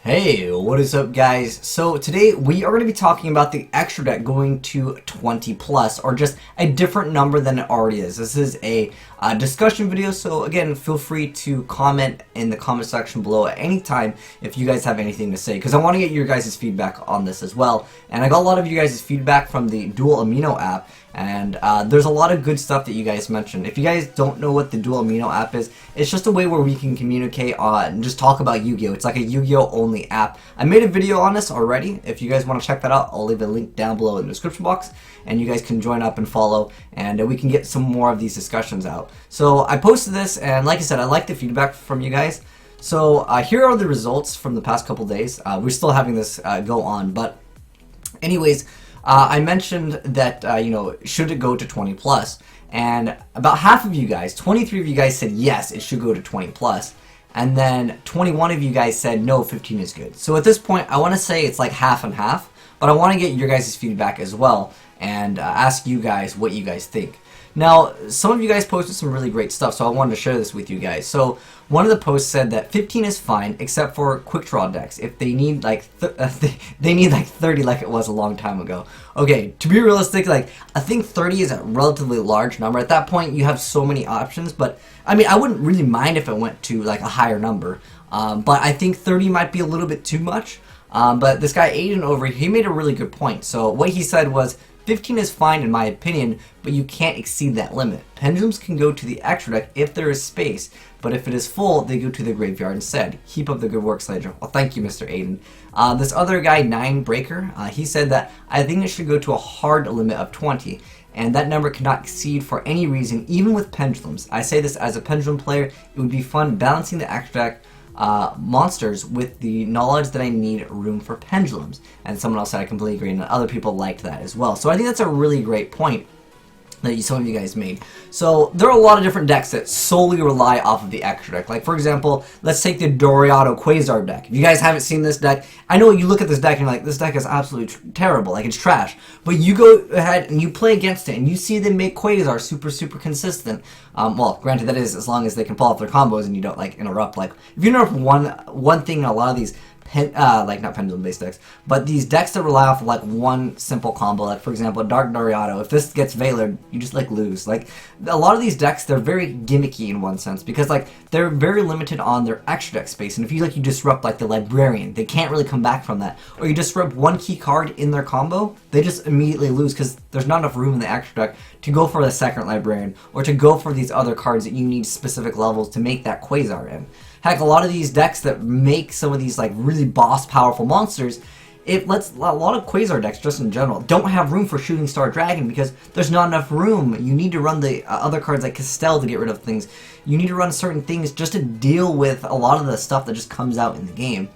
Hey, what is up guys? So today we are going to be talking about the extra deck going to 20 plus, or just a different number than it already is. This is a discussion video, so again, feel free to comment in the comment section below at any time if you guys have anything to say, because I want to get your guys' feedback on this as well. And I got a lot of you guys' feedback from the Duel Amino app, and there's a lot of good stuff that you guys mentioned. If you guys don't know what the Duel Amino app is, it's just a way where we can communicate and just talk about Yu-Gi-Oh! It's like a Yu-Gi-Oh! Only app. I made a video on this already. If you guys want to check that out, I'll leave a link down below in the description box, and you guys can join up and follow, and we can get some more of these discussions out. So I posted this, and like I said, I like the feedback from you guys. So here are the results from the past couple days. We're still having this go on, but anyways, I mentioned that, should it go to 20 plus? And about half of you guys, 23 of you guys said yes, it should go to 20 plus. And then 21 of you guys said no, 15 is good. So at this point, I want to say it's like half and half, but I want to get your guys' feedback as well and ask you guys what you guys think. Now, some of you guys posted some really great stuff, so I wanted to share this with you guys. So one of the posts said that 15 is fine, except for quick draw decks. If they need like they need like 30, like it was a long time ago. Okay, to be realistic, like I think 30 is a relatively large number. At that point, you have so many options. But I mean, I wouldn't really mind if it went to like a higher number. But I think 30 might be a little bit too much. But this guy Aiden over here, he made a really good point. So what he said was, 15 is fine in my opinion, but you can't exceed that limit. Pendulums can go to the extra deck if there is space, but if it is full, they go to the graveyard instead. Keep up the good work, Slaydra. Well, thank you, Mr. Aiden. This other guy, 9Breaker, he said that I think it should go to a hard limit of 20, and that number cannot exceed for any reason, even with pendulums. I say this as a pendulum player, it would be fun balancing the extra deck monsters with the knowledge that I need room for pendulums. And someone else said I completely agree, and other people liked that as well. So I think that's a really great point that some of you guys made. So there are a lot of different decks that solely rely off of the extra deck. Like for example, let's take the Doriado Quasar deck. If you guys haven't seen this deck, I know you look at this deck and you're like, this deck is absolutely terrible, like it's trash. But you go ahead and you play against it and you see them make Quasar super consistent. Well, granted that is as long as they can pull off their combos and you don't like interrupt. Like if you interrupt one thing in a lot of these like not pendulum based decks, but these decks that rely off of like one simple combo, like for example Dark Doriado, if this gets Veilered, you just like lose. Like a lot of these decks, they're very gimmicky in one sense, because like they're very limited on their extra deck space, and if you disrupt like the Librarian, they can't really come back from that. Or you disrupt one key card in their combo, they just immediately lose because there's not enough room in the extra deck to go for the second Librarian, or to go for these other cards that you need specific levels to make that Quasar in. Heck, a lot of these decks that make some of these like really boss powerful monsters, it lets a lot of Quasar decks just in general don't have room for Shooting Star Dragon because there's not enough room. You need to run the other cards like Castell to get rid of things. You need to run certain things just to deal with a lot of the stuff that just comes out in the game.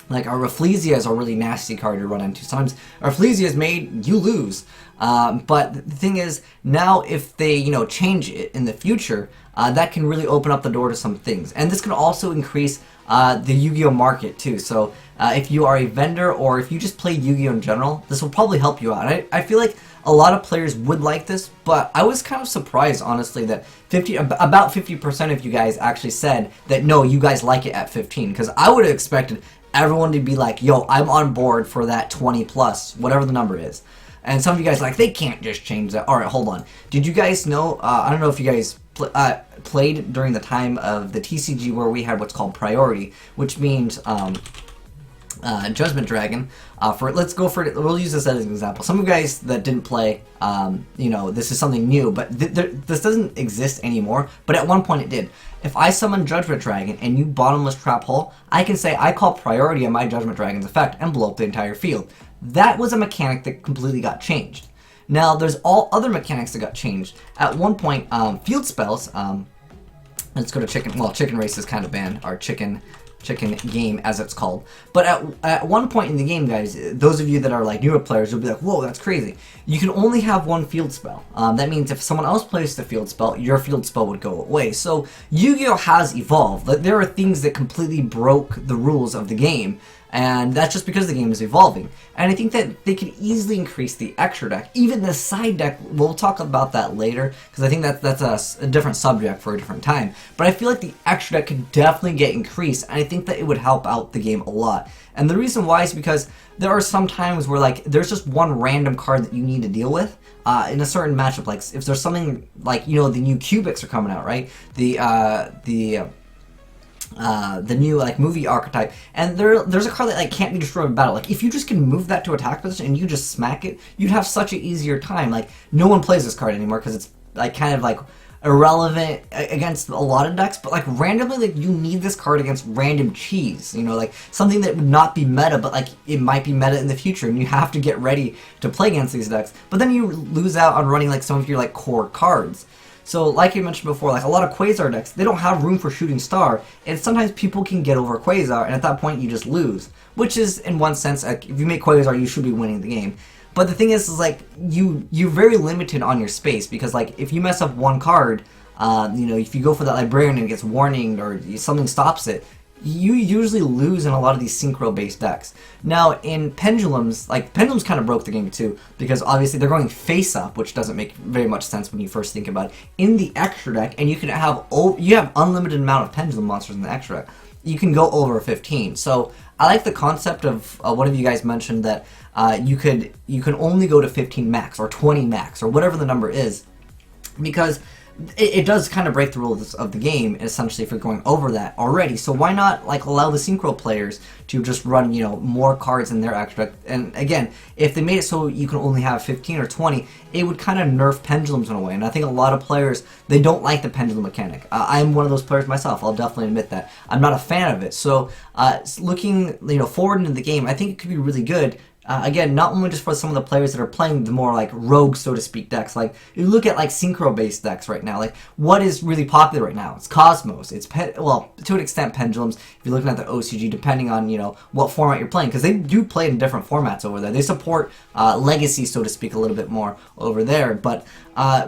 Like our Rafflesia is a really nasty card to run into. Sometimes our Rafflesia is made, you lose. But the thing is, now if they change it in the future, that can really open up the door to some things. And this can also increase the Yu-Gi-Oh market too. So if you are a vendor or if you just play Yu-Gi-Oh in general, this will probably help you out. I feel like a lot of players would like this, but I was kind of surprised honestly that about 50% of you guys actually said that no, you guys like it at 15, because I would have expected everyone to be like, yo, I'm on board for that 20 plus, whatever the number is. And some of you guys like, they can't just change that. Alright, hold on. Did you guys know, I don't know if you guys played during the time of the TCG where we had what's called priority, which means Judgment Dragon. Let's go for it. We'll use this as an example. Some of you guys that didn't play, this is something new, but this doesn't exist anymore. But at one point it did. If I summon Judgment Dragon and you bottomless trap hole, I can say I call priority on my Judgment Dragon's effect and blow up the entire field. That was a mechanic that completely got changed. Now there's all other mechanics that got changed. At one point, field spells. Let's go to chicken. Well, chicken race is kind of banned, or chicken game as it's called. But at one point in the game, guys, those of you that are like newer players will be like, whoa, that's crazy. You can only have one field spell. That means if someone else plays the field spell, your field spell would go away. So Yu-Gi-Oh has evolved. There are things that completely broke the rules of the game, and that's just because the game is evolving. And I think that they could easily increase the extra deck, even the side deck. We'll talk about that later, because I think that's a different subject for a different time. But I feel like the extra deck could definitely get increased, and I think that it would help out the game a lot. And the reason why is because there are some times where like there's just one random card that you need to deal with in a certain matchup. Like if there's something like, you know, the new cubics are coming out, right? The new like movie archetype, and there's a card that like can't be destroyed in battle. Like if you just can move that to attack position and you just smack it, you'd have such an easier time. Like no one plays this card anymore because it's like kind of like irrelevant against a lot of decks, but like randomly, like you need this card against random cheese, you know, like something that would not be meta, but like it might be meta in the future, and you have to get ready to play against these decks. But then you lose out on running like some of your like core cards. So like I mentioned before, like a lot of Quasar decks, they don't have room for Shooting Star, and sometimes people can get over Quasar, and at that point you just lose. Which is, in one sense, like, if you make Quasar, you should be winning the game. But the thing is like, you're very limited on your space, because like, if you mess up one card, you know, if you go for that Librarian and it gets warninged, or something stops it, you usually lose in a lot of these synchro-based decks. Now, in Pendulums, like, Pendulums kind of broke the game too, because obviously they're going face-up, which doesn't make very much sense when you first think about it, in the extra deck, and you have unlimited amount of Pendulum monsters in the extra deck. You can go over 15. So, I like the concept of, one of you guys mentioned that you can only go to 15 max, or 20 max, or whatever the number is, because it does kind of break the rules of the game, essentially, if you're going over that already. So why not like allow the synchro players to just run, you know, more cards in their extra? And again, if they made it so you can only have 15 or 20, it would kind of nerf pendulums in a way. And I think a lot of players, they don't like the pendulum mechanic. I'm one of those players myself. I'll definitely admit that. I'm not a fan of it. So looking, you know, forward into the game, I think it could be really good. Again, not only just for some of the players that are playing the more like rogue, so to speak, decks. Like you look at like synchro-based decks right now. Like what is really popular right now? It's Cosmos. It's well, to an extent, Pendulums. If you're looking at the OCG, depending on, you know, what format you're playing, because they do play in different formats over there. They support Legacy, so to speak, a little bit more over there. But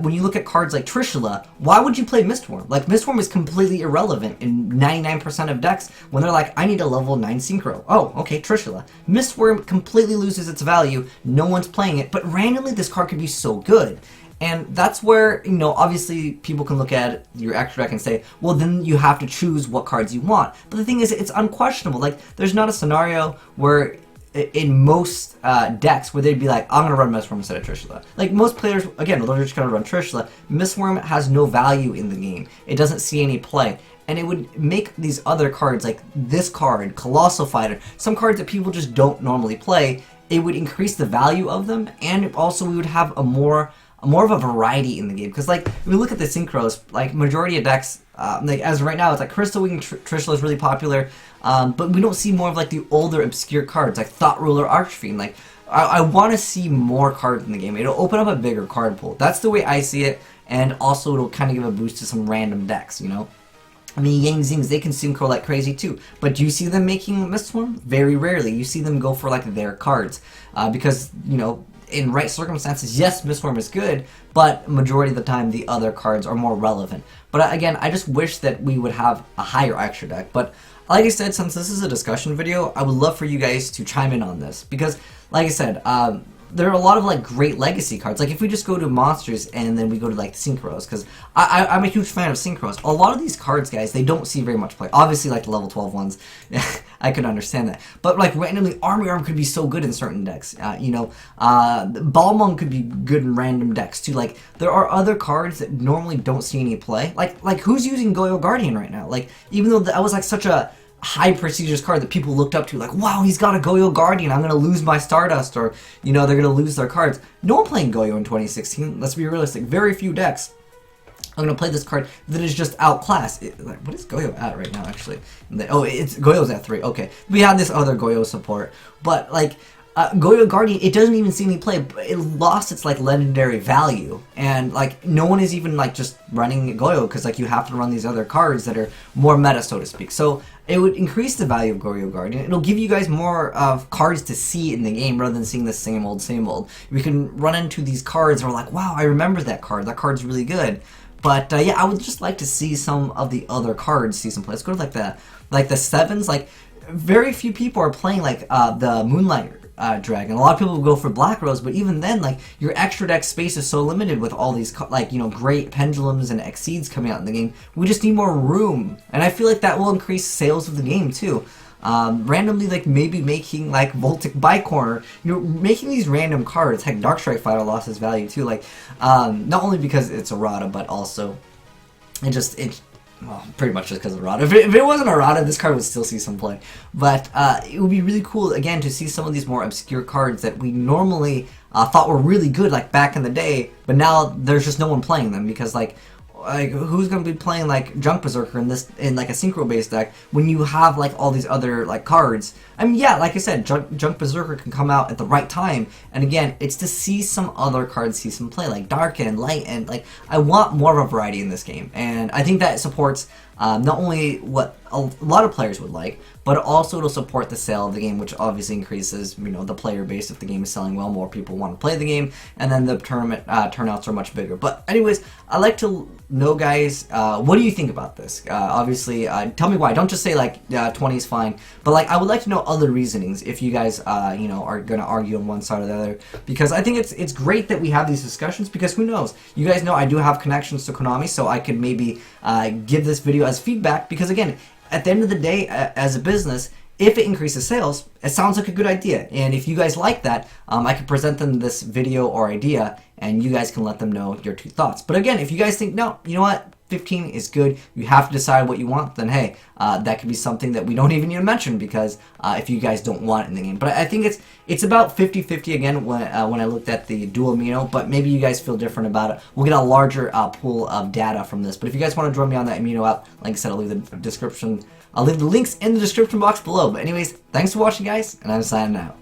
when you look at cards like Trishula, why would you play Mistworm? Like Mistworm is completely irrelevant in 99% of decks when they're like, I need a level 9 synchro. Oh, okay, Trishula. Mistworm completely loses its value. No one's playing it, but randomly this card could be so good. And that's where, you know, obviously people can look at your extra deck and say, well, then you have to choose what cards you want. But the thing is, it's unquestionable. Like, there's not a scenario where in most decks where they'd be like, I'm going to run Mistworm instead of Trishula. Like, most players, again, they're just going to run Trishula. Mistworm has no value in the game. It doesn't see any play. And it would make these other cards, like this card, Colossal Fighter, some cards that people just don't normally play, it would increase the value of them, and also we would have a more of a variety in the game. Because like, if we look at the synchros, like majority of decks, like as of right now, it's like Crystal Wing Trishula is really popular, but we don't see more of like the older obscure cards, like Thought Ruler, Archfiend. Like, I want to see more cards in the game. It'll open up a bigger card pool. That's the way I see it, and also it'll kind of give a boost to some random decks, you know? I mean, Yang Zings, they can synchro like crazy too. But do you see them making Mistworm? Very rarely. You see them go for like their cards. Because, you know, in right circumstances, yes, Mistworm is good, but majority of the time the other cards are more relevant. But again, I just wish that we would have a higher extra deck. But like I said, since this is a discussion video, I would love for you guys to chime in on this. Because, like I said, there are a lot of like great legacy cards. Like if we just go to monsters and then we go to like synchros, because I'm a huge fan of synchros. A lot of these cards, guys, they don't see very much play. Obviously, like the level 12 ones, I could understand that. But like randomly, Army Arm could be so good in certain decks. You know, Balmung could be good in random decks too. Like there are other cards that normally don't see any play. Like who's using Goyo Guardian right now? Like even though that was like such a high prestigious card that people looked up to, like, wow, he's got a Goyo Guardian, I'm gonna lose my Stardust, or, you know, they're gonna lose their cards. No one playing Goyo in 2016, let's be realistic. Very few decks are gonna play this card that is just outclassed. Like, what is Goyo at right now, actually? Oh, Goyo's at 3, okay. We had this other Goyo support, but, like, Goyo Guardian, it doesn't even see any play, but it lost its, like, legendary value, and, like, no one is even, like, just running Goyo, because, like, you have to run these other cards that are more meta, so to speak. So it would increase the value of Goyo Guardian. It'll give you guys more of cards to see in the game rather than seeing the same old, same old. We can run into these cards and we're like, wow, I remember that card. That card's really good. But yeah, I would just like to see some of the other cards see some play. Let's go to like the sevens. Like very few people are playing like the Moonlight Dragon. A lot of people will go for Black Rose, but even then, like, your extra deck space is so limited with all these, like, you know, great pendulums and exceeds coming out in the game. We just need more room, and I feel like that will increase sales of the game too. Randomly, like, maybe making like Voltic Bicorner, you know, making these random cards. Heck, Darkstrike Fighter lost its value too, like, not only because it's errata, but also well, pretty much just because of errata. If it wasn't errata, this card would still see some play. But it would be really cool, again, to see some of these more obscure cards that we normally thought were really good, like, back in the day, but now there's just no one playing them, because, like who's gonna be playing like Junk Berserker in like a synchro based deck when you have like all these other like cards? I mean, yeah, like I said, Junk Berserker can come out at the right time, and again, it's to see some other cards see some play, like Dark and Light, and like I want more of a variety in this game, and I think that supports not only what a lot of players would like, but also it'll support the sale of the game, which obviously increases, you know, the player base. If the game is selling well, more people want to play the game, and then the tournament turnouts are much bigger. But anyways, I'd like to know, guys, what do you think about this? Obviously, tell me why. Don't just say like 20 is fine, but like I would like to know other reasonings if you guys, you know, are going to argue on one side or the other, because I think it's great that we have these discussions, because who knows? You guys know I do have connections to Konami, so I could maybe give this video as feedback, because again, at the end of the day, as a business, if it increases sales, it sounds like a good idea. And if you guys like that, I can present them this video or idea, and you guys can let them know your two thoughts. But again, if you guys think, no, you know what, 15 is good, you have to decide what you want, then hey, that could be something that we don't even need to mention, because if you guys don't want it in the game. But I think it's about 50-50 again when I looked at the Duel Amino, but maybe you guys feel different about it. We'll get a larger pool of data from this. But if you guys want to join me on that Amino app, like I said, I'll leave the links in the description box below. But anyways, thanks for watching, guys, and I'm signing out.